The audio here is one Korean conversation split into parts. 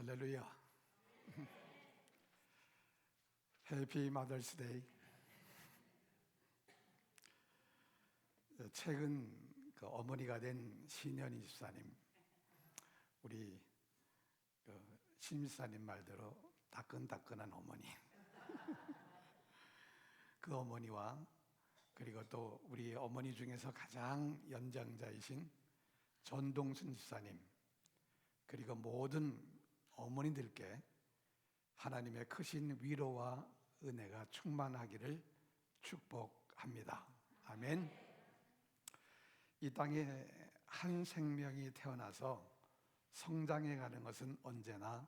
할렐루야. 해피 마더스데이. 최근 어머니가 된 신현희 집사님, 우리 신집사님 말대로 따끈따끈한 어머니. 그 어머니와 그리고 또 우리 어머니 중에서 가장 연장자이신 전동순 집사님, 그리고 모든 어머니들께 하나님의 크신 위로와 은혜가 충만하기를 축복합니다. 아멘. 이 땅에 한 생명이 태어나서 성장해 가는 것은 언제나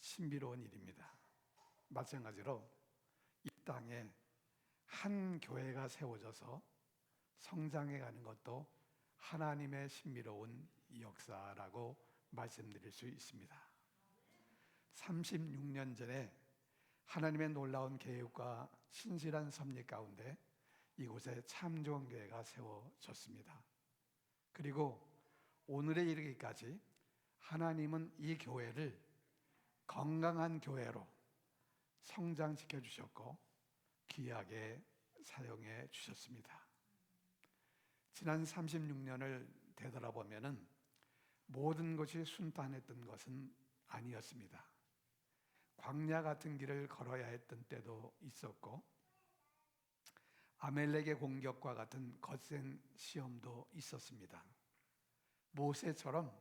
신비로운 일입니다. 마찬가지로 이 땅에 한 교회가 세워져서 성장해 가는 것도 하나님의 신비로운 역사라고 말씀드릴 수 있습니다. 36년 전에 하나님의 놀라운 계획과 신실한 섭리 가운데 이곳에 참 좋은 교회가 세워졌습니다. 그리고 오늘에 이르기까지 하나님은 이 교회를 건강한 교회로 성장시켜 주셨고 귀하게 사용해 주셨습니다. 지난 36년을 되돌아보면 모든 것이 순탄했던 것은 아니었습니다. 광야 같은 길을 걸어야 했던 때도 있었고 아멜렉의 공격과 같은 거센 시험도 있었습니다. 모세처럼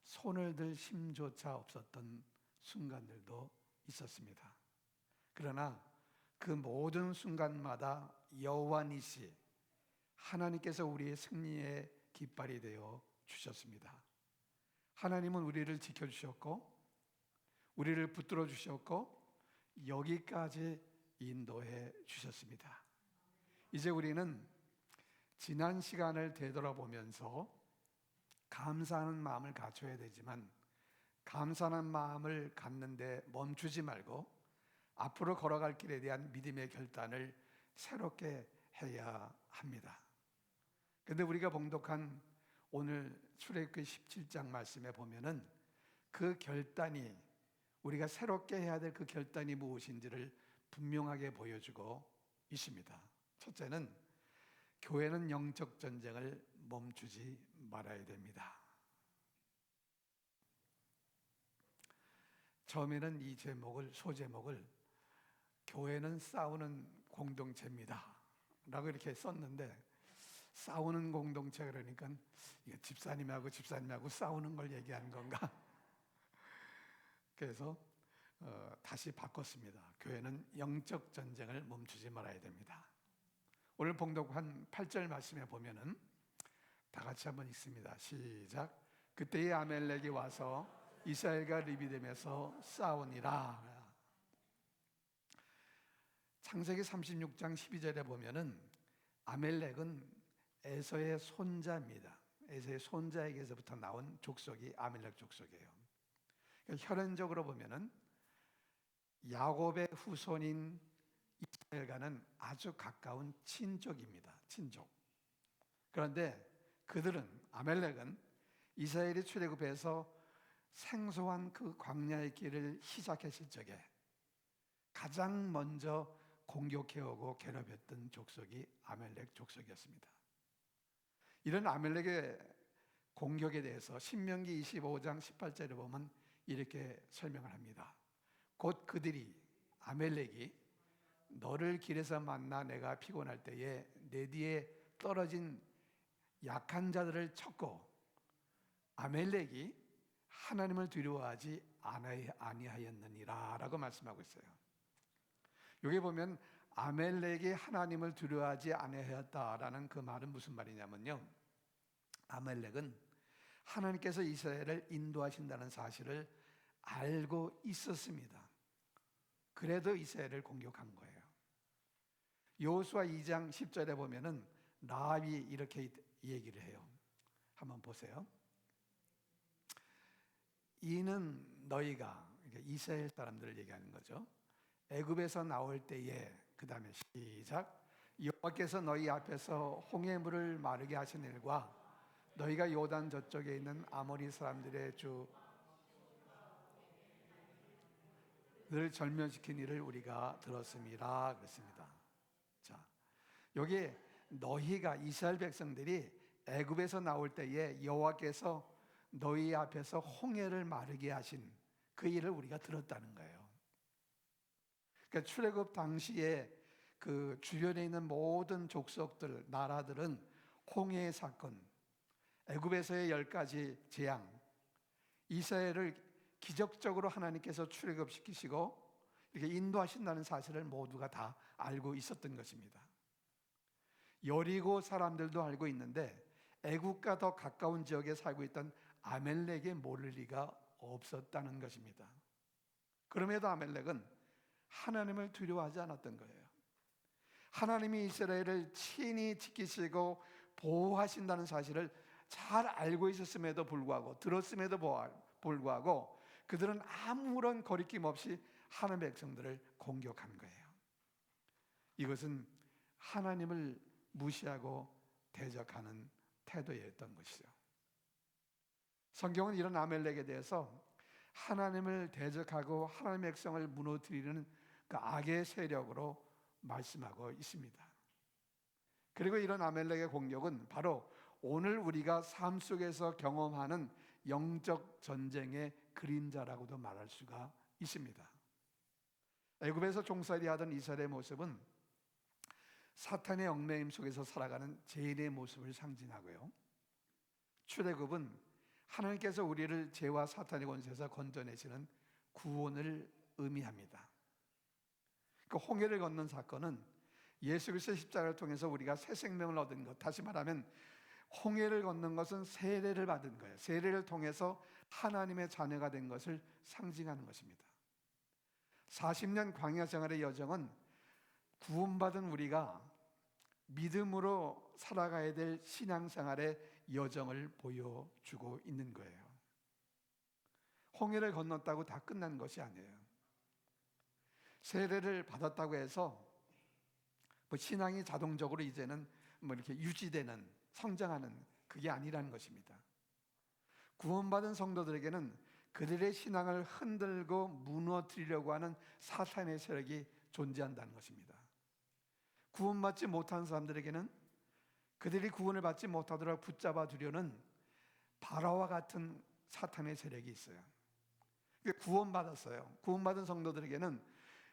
손을 들 힘조차 없었던 순간들도 있었습니다. 그러나 그 모든 순간마다 여호와 니시, 하나님께서 우리의 승리의 깃발이 되어 주셨습니다. 하나님은 우리를 지켜주셨고 우리를 붙들어 주셨고 여기까지 인도해 주셨습니다. 이제 우리는 지난 시간을 되돌아보면서 감사하는 마음을 갖춰야 되지만 감사하는 마음을 갖는데 멈추지 말고 앞으로 걸어갈 길에 대한 믿음의 결단을 새롭게 해야 합니다. 그런데 우리가 봉독한 오늘 출애굽기 17장 말씀에 보면은 그 결단이, 우리가 새롭게 해야 될 그 결단이 무엇인지를 분명하게 보여주고 있습니다. 첫째는 교회는 영적 전쟁을 멈추지 말아야 됩니다. 처음에는 이 소제목을 교회는 싸우는 공동체입니다 라고 이렇게 썼는데, 싸우는 공동체 그러니까 이게 집사님하고 싸우는 걸 얘기하는 건가? 그래서 다시 바꿨습니다. 교회는 영적 전쟁을 멈추지 말아야 됩니다. 오늘 봉독한 8절 말씀에 보면은 다 같이 한번 읽습니다. 시작. 그때의 아멜렉이 와서 이스라엘과 리비뎀에서 싸우니라. 창세기 36장 12절에 보면은 아멜렉은 에서의 손자입니다. 에서의 손자에게서부터 나온 족속이 아멜렉 족속이에요. 그러니까 혈연적으로 보면은 야곱의 후손인 이스라엘과는 아주 가까운 친족입니다. 친족. 그런데 그들은, 아멜렉은 이스라엘이 출애굽해서 생소한 그 광야의 길을 시작했을 적에 가장 먼저 공격해오고 괴롭혔던 족속이 아멜렉 족속이었습니다. 이런 아멜렉의 공격에 대해서 신명기 25장 18절에 보면 이렇게 설명을 합니다. 곧 그들이, 아멜렉이 너를 길에서 만나 내가 피곤할 때에 내 뒤에 떨어진 약한 자들을 쳤고 아멜렉이 하나님을 두려워하지 아니하였느니라 라고 말씀하고 있어요. 여기 보면 아멜렉이 하나님을 두려워하지 아니하였다라는 그 말은 무슨 말이냐면요, 아멜렉은 하나님께서 이스라엘을 인도하신다는 사실을 알고 있었습니다. 그래도 이스라엘을 공격한 거예요. 여호수아 2장 10절에 보면은 라합이 이렇게 얘기를 해요. 한번 보세요. 이는 너희가, 그러니까 이스라엘 사람들을 얘기하는 거죠. 애굽에서 나올 때에, 그 다음에 시작. 여호와께서 너희 앞에서 홍해물을 마르게 하신 일과 너희가 요단 저쪽에 있는 아모리 사람들의 주 늘 절면시킨 일을 우리가 들었습니다. 그랬습니다. 자, 여기 너희가 이스라엘 백성들이 애굽에서 나올 때에 여호와께서 너희 앞에서 홍해를 마르게 하신 그 일을 우리가 들었다는 거예요. 그러니까 출애굽 당시에 그 주변에 있는 모든 족속들, 나라들은 홍해의 사건, 애굽에서의 10가지 재앙, 이스라엘을 기적적으로 하나님께서 출애굽시키시고 이렇게 인도하신다는 사실을 모두가 다 알고 있었던 것입니다. 여리고 사람들도 알고 있는데 애국과 더 가까운 지역에 살고 있던 아멜렉에 모를 리가 없었다는 것입니다. 그럼에도 아멜렉은 하나님을 두려워하지 않았던 거예요. 하나님이 이스라엘을 친히 지키시고 보호하신다는 사실을 잘 알고 있었음에도 불구하고, 들었음에도 불구하고 그들은 아무런 거리낌 없이 하나님의 백성들을 공격한 거예요. 이것은 하나님을 무시하고 대적하는 태도였던 것이죠. 성경은 이런 아멜렉에 대해서 하나님을 대적하고 하나님의 백성을 무너뜨리는 그 악의 세력으로 말씀하고 있습니다. 그리고 이런 아멜렉의 공격은 바로 오늘 우리가 삶 속에서 경험하는 영적 전쟁의 그림자라고도 말할 수가 있습니다. 애굽에서 종살이 하던 이스라엘의 모습은 사탄의 얽매임 속에서 살아가는 죄인의 모습을 상징하고요, 출애굽은 하나님께서 우리를 죄와 사탄의 권세에서 건져내시는 구원을 의미합니다. 그 홍해를 건넌 사건은 예수 그리스도의 십자가를 통해서 우리가 새 생명을 얻은 것, 다시 말하면 홍해를 건넌 것은 세례를 받은 거예요. 세례를 통해서 하나님의 자녀가 된 것을 상징하는 것입니다. 40년 광야 생활의 여정은 구원받은 우리가 믿음으로 살아가야 될 신앙생활의 여정을 보여주고 있는 거예요. 홍해를 건넜다고 다 끝난 것이 아니에요. 세례를 받았다고 해서 신앙이 자동적으로 이제는 이렇게 유지되는, 성장하는, 그게 아니라는 것입니다. 구원받은 성도들에게는 그들의 신앙을 흔들고 무너뜨리려고 하는 사탄의 세력이 존재한다는 것입니다. 구원받지 못한 사람들에게는 그들이 구원을 받지 못하도록 붙잡아 두려는 바라와 같은 사탄의 세력이 있어요. 구원받았어요. 구원받은 성도들에게는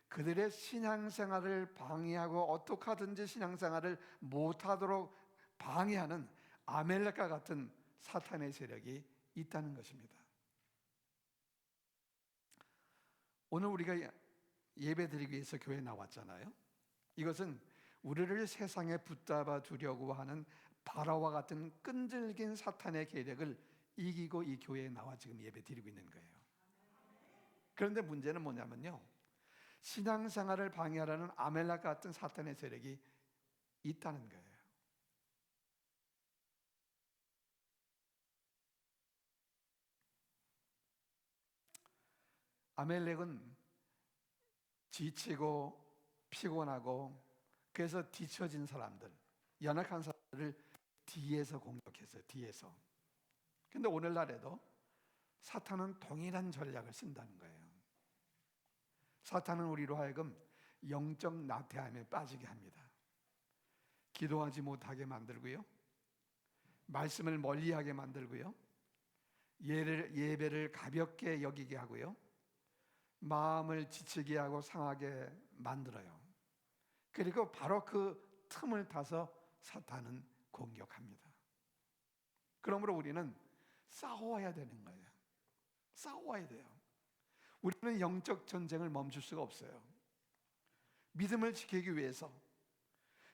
그들의 신앙생활을 방해하고 어떻게 하든지 신앙생활을 못하도록 방해하는 아멜렉과 같은 사탄의 세력이 있다는 것입니다. 오늘 우리가 예배드리기 위해서 교회에 나왔잖아요. 이것은 우리를 세상에 붙잡아 두려고 하는 바라와 같은 끈질긴 사탄의 계략을 이기고 이 교회에 나와 지금 예배드리고 있는 거예요. 그런데 문제는 뭐냐면요, 신앙생활을 방해하라는 아멜렉 같은 사탄의 세력이 있다는 거예요. 아멜렉은 지치고 피곤하고 그래서 뒤처진 사람들, 연약한 사람들을 뒤에서 공격했어요. 뒤에서. 근데 오늘날에도 사탄은 동일한 전략을 쓴다는 거예요. 사탄은 우리로 하여금 영적 나태함에 빠지게 합니다. 기도하지 못하게 만들고요, 말씀을 멀리하게 만들고요, 예배를 가볍게 여기게 하고요, 마음을 지치게 하고 상하게 만들어요. 그리고 바로 그 틈을 타서 사탄은 공격합니다. 그러므로 우리는 싸워야 되는 거예요. 싸워야 돼요. 우리는 영적 전쟁을 멈출 수가 없어요. 믿음을 지키기 위해서,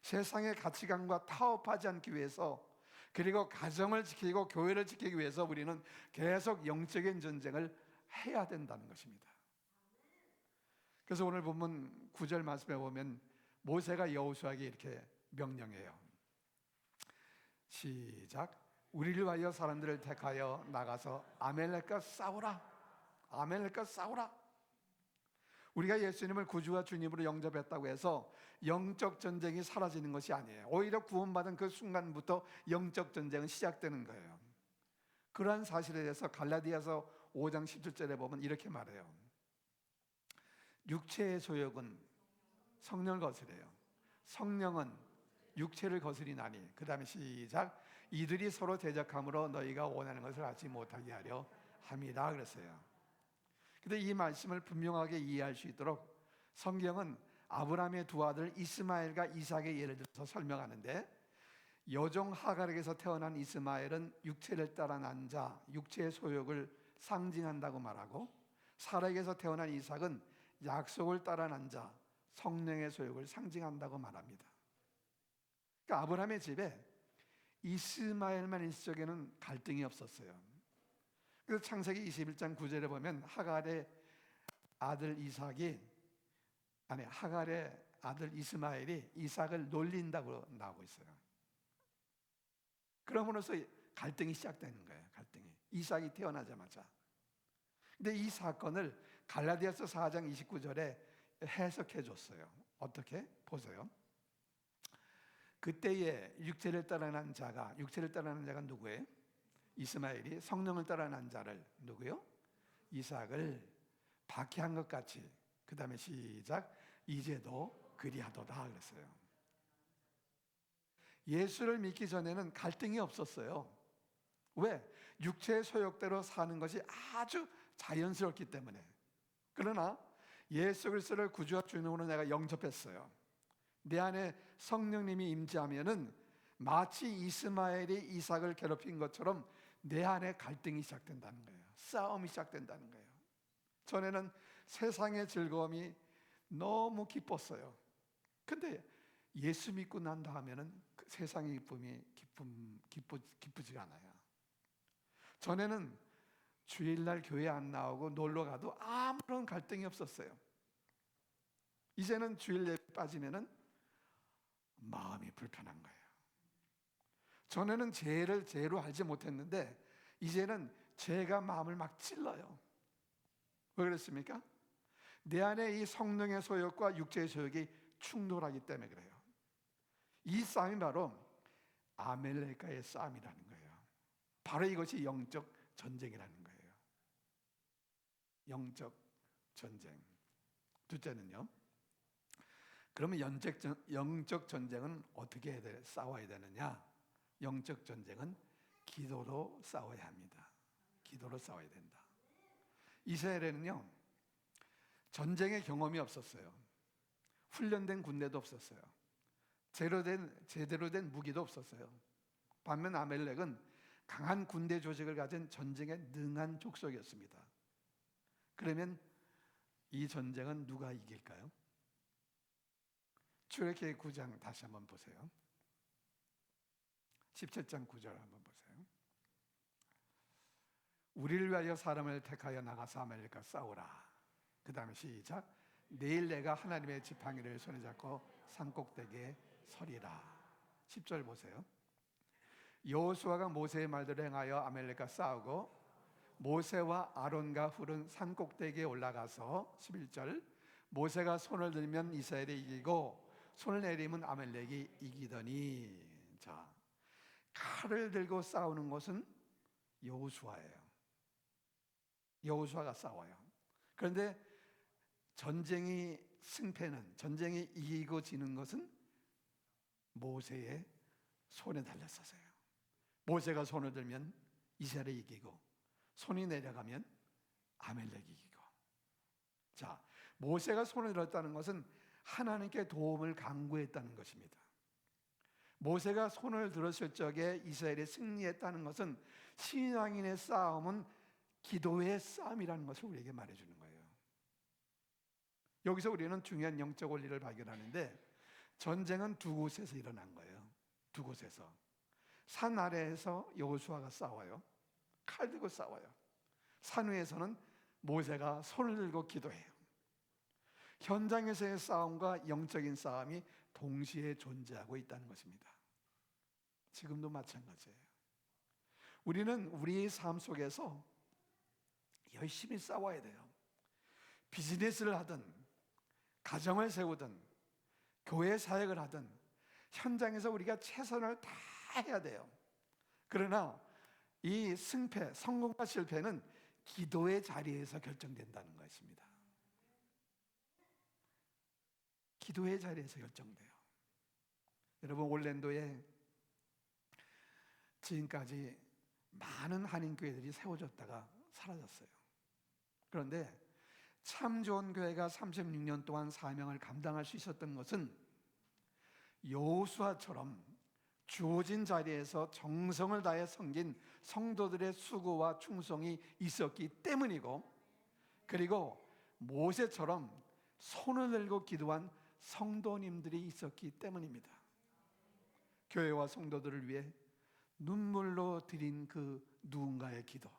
세상의 가치관과 타협하지 않기 위해서, 그리고 가정을 지키고 교회를 지키기 위해서 우리는 계속 영적인 전쟁을 해야 된다는 것입니다. 그래서 오늘 본문 9절 말씀에 보면 모세가 여호수아에게 이렇게 명령해요. 시작. 우리를 위하여 사람들을 택하여 나가서 아멜렉과 싸우라. 아멜렉과 싸우라. 우리가 예수님을 구주와 주님으로 영접했다고 해서 영적 전쟁이 사라지는 것이 아니에요. 오히려 구원받은 그 순간부터 영적 전쟁은 시작되는 거예요. 그러한 사실에 대해서 갈라디아서 5장 17절에 보면 이렇게 말해요. 육체의 소욕은 성령을 거스려요. 성령은 육체를 거스리나니. 그 다음에 시작. 이들이 서로 대적함으로 너희가 원하는 것을 하지 못하게 하려 함이라 그랬어요. 근데 이 말씀을 분명하게 이해할 수 있도록 성경은 아브라함의 두 아들 이스마엘과 이삭의 예를 들어서 설명하는데, 여종 하갈에게서 태어난 이스마엘은 육체를 따라 난 자, 육체의 소욕을 상징한다고 말하고, 사라에게서 태어난 이삭은 약속을 따라 난 자, 성령의 소욕을 상징한다고 말합니다. 그러니까 아브라함의 집에 이스마엘만 있을 적에는 갈등이 없었어요. 그래서 창세기 21장 9절에 보면 하갈의 아들 이스마엘이 이삭을 놀린다고 나오고 있어요. 그러므로서 갈등이 시작되는 거예요. 갈등이 이삭이 태어나자마자. 근데 이 사건을 갈라디아서 4장 29절에 해석해 줬어요. 어떻게? 보세요. 그때에 육체를 따라 난 자가 누구예요? 이스마엘이 성령을 따라 난 자를 누구요? 이삭을 박해한 것 같이, 그 다음에 시작. 이제도 그리하도다 그랬어요. 예수를 믿기 전에는 갈등이 없었어요. 왜? 육체의 소욕대로 사는 것이 아주 자연스럽기 때문에. 그러나 예수 그리스도를 구주와 주님으로 내가 영접했어요. 내 안에 성령님이 임재하면은 마치 이스마엘이 이삭을 괴롭힌 것처럼 내 안에 갈등이 시작된다는 거예요. 싸움이 시작된다는 거예요. 전에는 세상의 즐거움이 너무 기뻤어요. 근데 예수 믿고 난 다음에는 그 세상의 기쁨이 기쁘지가 않아요. 전에는 주일날 교회 안 나오고 놀러 가도 아무런 갈등이 없었어요. 이제는 주일 예배 빠지면은 마음이 불편한 거예요. 전에는 죄를 죄로 알지 못했는데 이제는 죄가 마음을 막 찔러요. 왜 그랬습니까? 내 안에 이 성령의 소욕과 육체의 소욕이 충돌하기 때문에 그래요. 이 싸움이 바로 아멜렉과의 싸움이라는 거예요. 바로 이것이 영적 전쟁이라는 거예요. 영적 전쟁. 둘째는요, 그러면 영적 전쟁은 어떻게 싸워야 되느냐? 영적 전쟁은 기도로 싸워야 합니다. 기도로 싸워야 된다. 이스라엘에는요, 전쟁의 경험이 없었어요. 훈련된 군대도 없었어요. 제대로 된 무기도 없었어요. 반면 아멜렉은 강한 군대 조직을 가진 전쟁에 능한 족속이었습니다. 그러면 이 전쟁은 누가 이길까요? 출애굽기 9장 다시 한번 보세요. 17장 9절 한번 보세요. 우리를 위하여 사람을 택하여 나가서 아멜렉과 싸우라. 그 다음에 시작. 내일 내가 하나님의 지팡이를 손에 잡고 산꼭대기에 서리라. 10절 보세요. 여호수아가 모세의 말대로 행하여 아멜렉과 싸우고 모세와 아론과 훌은 산꼭대기에 올라가서 11절. 모세가 손을 들면 이스라엘이 이기고 손을 내리면 아멜렉이 이기더니. 자, 칼을 들고 싸우는 것은 여호수아예요. 여호수아가 싸워요. 그런데 전쟁이 이기고 지는 것은 모세의 손에 달렸었어요. 모세가 손을 들면 이스라엘이 이기고 손이 내려가면 아멜렉이 이기고. 자, 모세가 손을 들었다는 것은 하나님께 도움을 간구했다는 것입니다. 모세가 손을 들었을 적에 이스라엘이 승리했다는 것은 신앙인의 싸움은 기도의 싸움이라는 것을 우리에게 말해주는 거예요. 여기서 우리는 중요한 영적 원리를 발견하는데, 전쟁은 두 곳에서 일어난 거예요. 두 곳에서. 산 아래에서 여호수아가 싸워요. 칼 들고 싸워요. 산 위에서는 모세가 손을 들고 기도해요. 현장에서의 싸움과 영적인 싸움이 동시에 존재하고 있다는 것입니다. 지금도 마찬가지예요. 우리는 우리의 삶 속에서 열심히 싸워야 돼요. 비즈니스를 하든 가정을 세우든 교회 사역을 하든 현장에서 우리가 최선을 다해야 돼요. 그러나 이 승패, 성공과 실패는 기도의 자리에서 결정된다는 것입니다. 기도의 자리에서 결정돼요. 여러분, 올랜도에 지금까지 많은 한인교회들이 세워졌다가 사라졌어요. 그런데 참 좋은 교회가 36년 동안 사명을 감당할 수 있었던 것은 여호수아처럼 주어진 자리에서 정성을 다해 섬긴 성도들의 수고와 충성이 있었기 때문이고, 그리고 모세처럼 손을 들고 기도한 성도님들이 있었기 때문입니다. 교회와 성도들을 위해 눈물로 드린 그 누군가의 기도,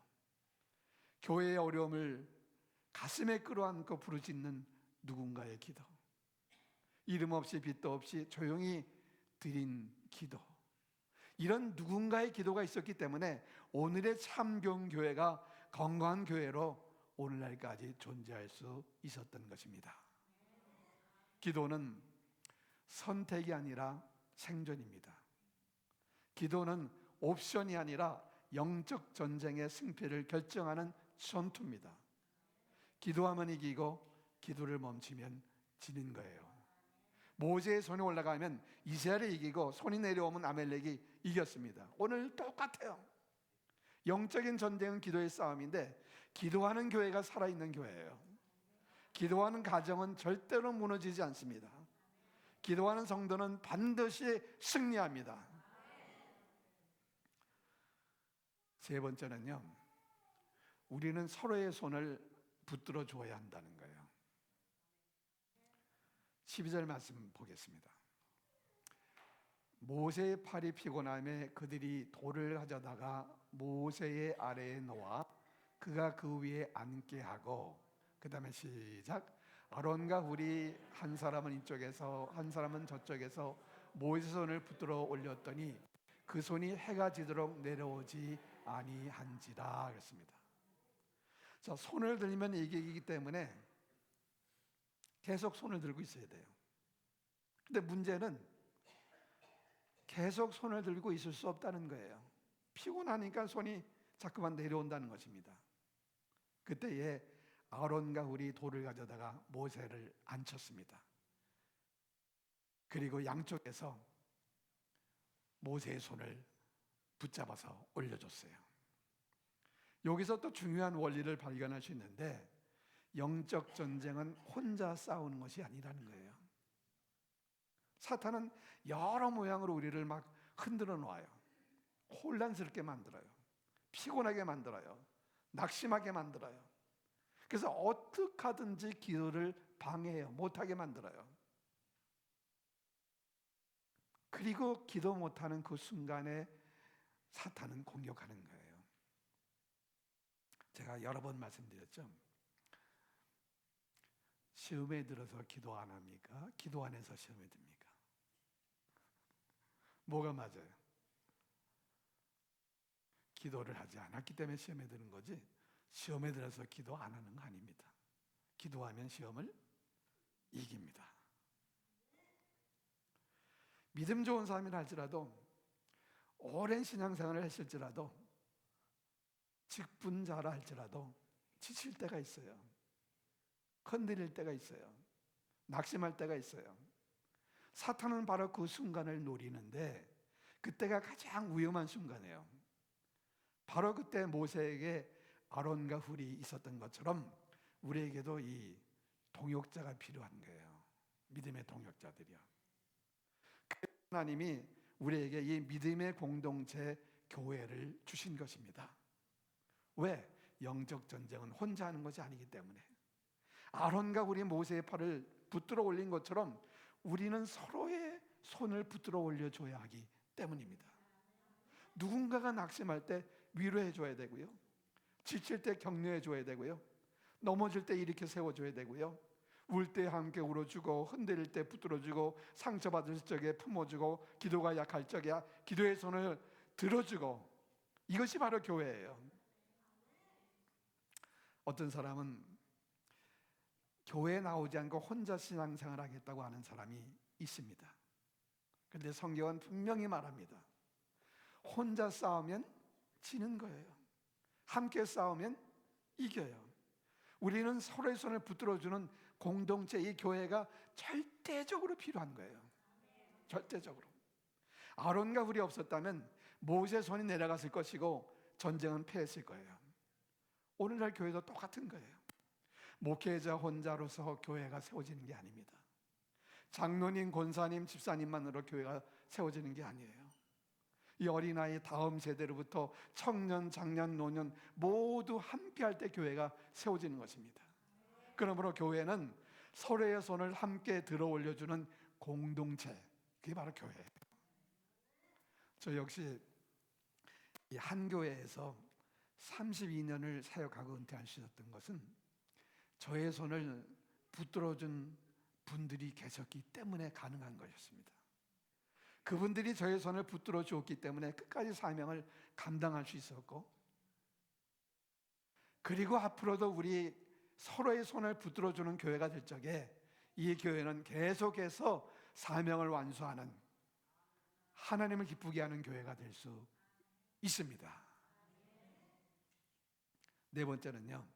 교회의 어려움을 가슴에 끌어안고 부르짖는 누군가의 기도, 이름 없이 빚도 없이 조용히 드린 기도, 이런 누군가의 기도가 있었기 때문에 오늘의 참교훈 교회가 건강한 교회로 오늘날까지 존재할 수 있었던 것입니다. 기도는 선택이 아니라 생존입니다. 기도는 옵션이 아니라 영적 전쟁의 승패를 결정하는 전투입니다. 기도하면 이기고 기도를 멈추면 지는 거예요. 모세의 손이 올라가면 이스라엘이 이기고 손이 내려오면 아멜렉이 이겼습니다. 오늘 똑같아요. 영적인 전쟁은 기도의 싸움인데 기도하는 교회가 살아있는 교회예요. 기도하는 가정은 절대로 무너지지 않습니다. 기도하는 성도는 반드시 승리합니다. 세 번째는요, 우리는 서로의 손을 붙들어 줘야 한다는 거예요. 12절 말씀 보겠습니다. 모세의 팔이 피곤함에 그들이 돌을 가져다가 모세의 아래에 놓아 그가 그 위에 앉게 하고, 그 다음에 시작. 아론과 훌이 한 사람은 이쪽에서 한 사람은 저쪽에서 모세의 손을 붙들어 올렸더니 그 손이 해가 지도록 내려오지 아니한지라 그랬습니다. 자, 손을 들면 이기기 때문에 계속 손을 들고 있어야 돼요. 근데 문제는 계속 손을 들고 있을 수 없다는 거예요. 피곤하니까 손이 자꾸만 내려온다는 것입니다. 그때에 아론과 훌이 돌을 가져다가 모세를 앉혔습니다. 그리고 양쪽에서 모세의 손을 붙잡아서 올려줬어요. 여기서 또 중요한 원리를 발견할 수 있는데, 영적 전쟁은 혼자 싸우는 것이 아니라는 거예요. 사탄은 여러 모양으로 우리를 막 흔들어 놓아요. 혼란스럽게 만들어요. 피곤하게 만들어요. 낙심하게 만들어요. 그래서 어떻게 하든지 기도를 방해해요. 못하게 만들어요. 그리고 기도 못하는 그 순간에 사탄은 공격하는 거예요. 제가 여러 번 말씀드렸죠. 시험에 들어서 기도 안 합니까? 기도 안 해서 시험에 듭니까? 뭐가 맞아요? 기도를 하지 않았기 때문에 시험에 드는 거지, 시험에 들어서 기도 안 하는 거 아닙니다. 기도하면 시험을 이깁니다. 믿음 좋은 사람이라 할지라도, 오랜 신앙생활을 했을지라도, 직분자라 할지라도 지칠 때가 있어요. 건드릴 때가 있어요. 낙심할 때가 있어요. 사탄은 바로 그 순간을 노리는데, 그때가 가장 위험한 순간이에요. 바로 그때 모세에게 아론과 훌이 있었던 것처럼 우리에게도 이 동역자가 필요한 거예요. 믿음의 동역자들이요. 하나님이 우리에게 이 믿음의 공동체 교회를 주신 것입니다. 왜? 영적 전쟁은 혼자 하는 것이 아니기 때문에. 아론과 훌이 모세의 팔을 붙들어 올린 것처럼 우리는 서로의 손을 붙들어 올려줘야 하기 때문입니다. 누군가가 낙심할 때 위로해 줘야 되고요, 지칠 때 격려해 줘야 되고요, 넘어질 때 일으켜 세워줘야 되고요, 울 때 함께 울어주고, 흔들릴 때 붙들어주고, 상처받을 적에 품어주고, 기도가 약할 적에 기도의 손을 들어주고, 이것이 바로 교회예요. 어떤 사람은 교회에 나오지 않고 혼자 신앙생활 하겠다고 하는 사람이 있습니다. 그런데 성경은 분명히 말합니다. 혼자 싸우면 지는 거예요. 함께 싸우면 이겨요. 우리는 서로의 손을 붙들어주는 공동체, 이 교회가 절대적으로 필요한 거예요. 절대적으로. 아론과 훌이 없었다면 모세의 손이 내려갔을 것이고 전쟁은 패했을 거예요. 오늘날 교회도 똑같은 거예요. 목회자 혼자로서 교회가 세워지는 게 아닙니다. 장로님, 권사님, 집사님만으로 교회가 세워지는 게 아니에요. 이 어린아이 다음 세대로부터 청년, 장년, 노년 모두 함께할 때 교회가 세워지는 것입니다. 그러므로 교회는 서로의 손을 함께 들어 올려주는 공동체, 그게 바로 교회예요. 저 역시 이 한 교회에서 32년을 사역하고 은퇴하셨던 것은 저의 손을 붙들어준 분들이 계셨기 때문에 가능한 것이었습니다. 그분들이 저의 손을 붙들어 주었기 때문에 끝까지 사명을 감당할 수 있었고, 그리고 앞으로도 우리 서로의 손을 붙들어 주는 교회가 될 적에 이 교회는 계속해서 사명을 완수하는, 하나님을 기쁘게 하는 교회가 될 수 있습니다. 네 번째는요,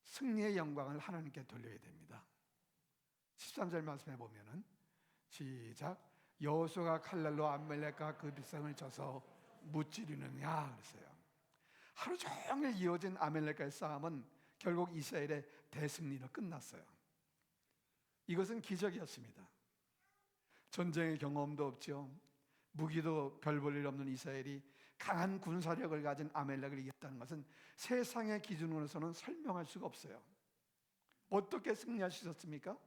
승리의 영광을 하나님께 돌려야 됩니다. 13절 말씀해 보면은 시작, 여호수아가 칼날로 아말렉과 그 백성을 쳐서 무찌르느냐 그랬어요. 하루 종일 이어진 아말렉과의 싸움은 결국 이스라엘의 대승리로 끝났어요. 이것은 기적이었습니다. 전쟁의 경험도 없죠. 무기도 별 볼 일 없는 이스라엘이 강한 군사력을 가진 아말렉을 이겼다는 것은 세상의 기준으로서는 설명할 수가 없어요. 어떻게 승리할 수 있었습니까?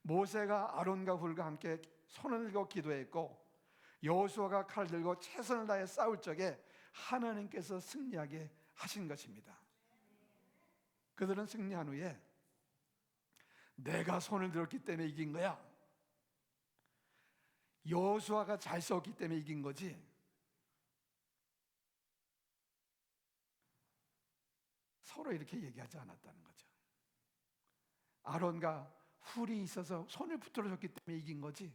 모세가 아론과 훌과 함께 손을 들고 기도했고, 여호수아가 칼을 들고 최선을 다해 싸울 적에 하나님께서 승리하게 하신 것입니다. 그들은 승리한 후에 내가 손을 들었기 때문에 이긴 거야, 여호수아가 잘 싸웠기 때문에 이긴 거지, 서로 이렇게 얘기하지 않았다는 거죠. 아론과 훌이 있어서 손을 붙들어줬기 때문에 이긴 거지,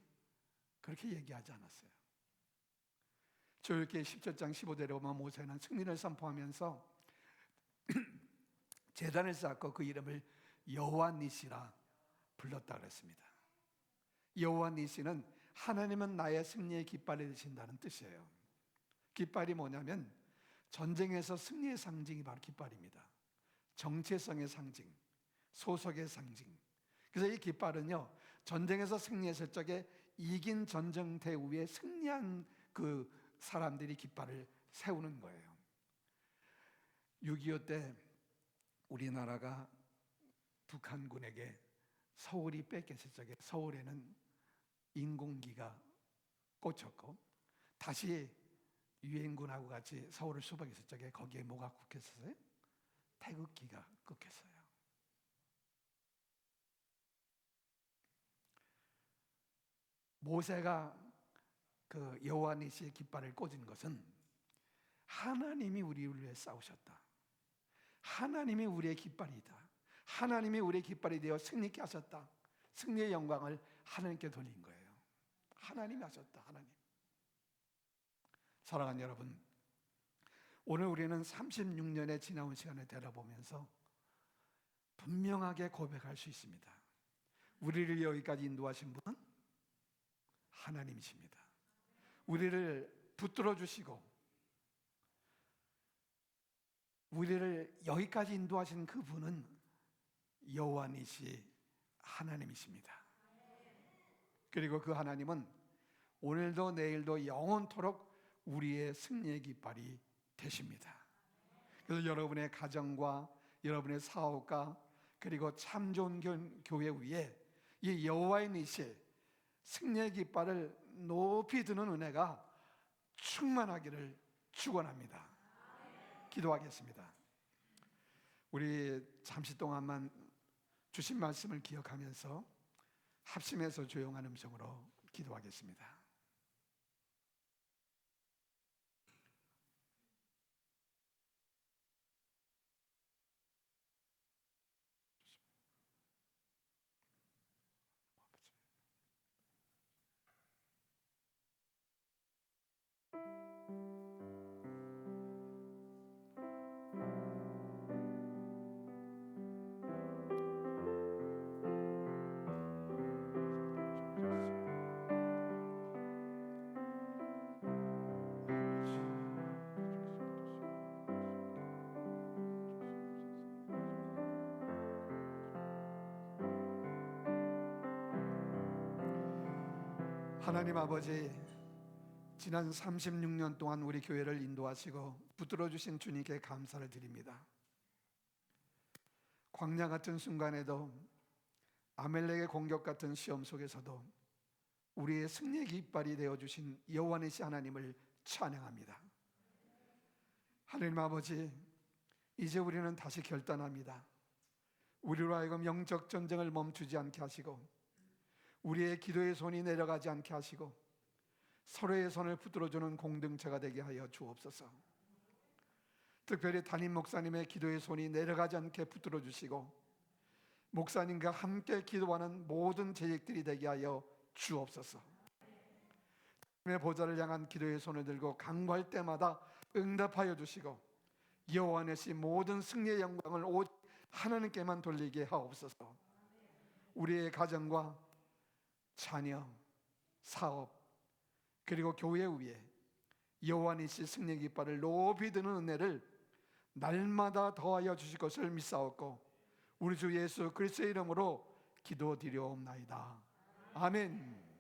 그렇게 얘기하지 않았어요. 출애굽기 17장 15절에 보면 모세는 승리를 선포하면서 제단을 쌓고 그 이름을 여호와 니시라 불렀다 그랬습니다. 여호와 니시는 하나님은 나의 승리의 깃발이 되신다는 뜻이에요. 깃발이 뭐냐면 전쟁에서 승리의 상징이 바로 깃발입니다. 정체성의 상징, 소속의 상징. 그래서 이 깃발은요, 전쟁에서 승리했을 적에 이긴 전쟁대 위에 승리한 그 사람들이 깃발을 세우는 거예요. 6.25 때 우리나라가 북한군에게 서울이 뺏겼을 적에 서울에는 인공기가 꽂혔고, 다시 유엔군하고 같이 서울을 수복했을 적에 거기에 뭐가 꽂혔어요? 태극기가 꽂혔어요. 모세가 그 여호와 니시의 깃발을 꽂은 것은 하나님이 우리를 위해 싸우셨다, 하나님이 우리의 깃발이다, 하나님이 우리의 깃발이 되어 승리케 하셨다, 승리의 영광을 하나님께 돌린 거예요. 하나님이 하셨다, 하나님. 사랑하는 여러분, 오늘 우리는 36년의 지나온 시간을 되돌아보면서 분명하게 고백할 수 있습니다. 우리를 여기까지 인도하신 분은 하나님이십니다. 우리를 붙들어 주시고 우리를 여기까지 인도하신 그분은 여호와니시 하나님이십니다. 그리고 그 하나님은 오늘도 내일도 영원토록 우리의 승리의 깃발이 되십니다. 그래서 여러분의 가정과 여러분의 사업과 그리고 참 좋은 교회 위에 이 여호와의 니시 승리의 깃발을 높이 드는 은혜가 충만하기를 축원합니다. 기도하겠습니다. 우리 잠시 동안만 주신 말씀을 기억하면서 합심해서 조용한 음성으로 기도하겠습니다. 하나님 아버지, 지난 36년 동안 우리 교회를 인도하시고 붙들어 주신 주님께 감사를 드립니다. 광야 같은 순간에도, 아멜렉의 공격 같은 시험 속에서도 우리의 승리의 깃발이 되어주신 여호와 니시 하나님을 찬양합니다. 하나님 아버지, 이제 우리는 다시 결단합니다. 우리로 하여금 영적 전쟁을 멈추지 않게 하시고, 우리의 기도의 손이 내려가지 않게 하시고, 서로의 손을 붙들어주는 공동체가 되게 하여 주옵소서. 특별히 담임 목사님의 기도의 손이 내려가지 않게 붙들어 주시고, 목사님과 함께 기도하는 모든 재직들이 되게 하여 주옵소서. 주님의 보좌를 향한 기도의 손을 들고 간구할 때마다 응답하여 주시고, 여호와 니시 모든 승리의 영광을 오직 하나님께만 돌리게 하옵소서. 우리의 가정과 자녀, 사업, 그리고 교회 위에 여호와 니시 승리의 깃발을 높이 드는 은혜를 날마다 더하여 주실 것을 믿사옵고, 우리 주 예수 그리스도의 이름으로 기도드리옵나이다. 아멘.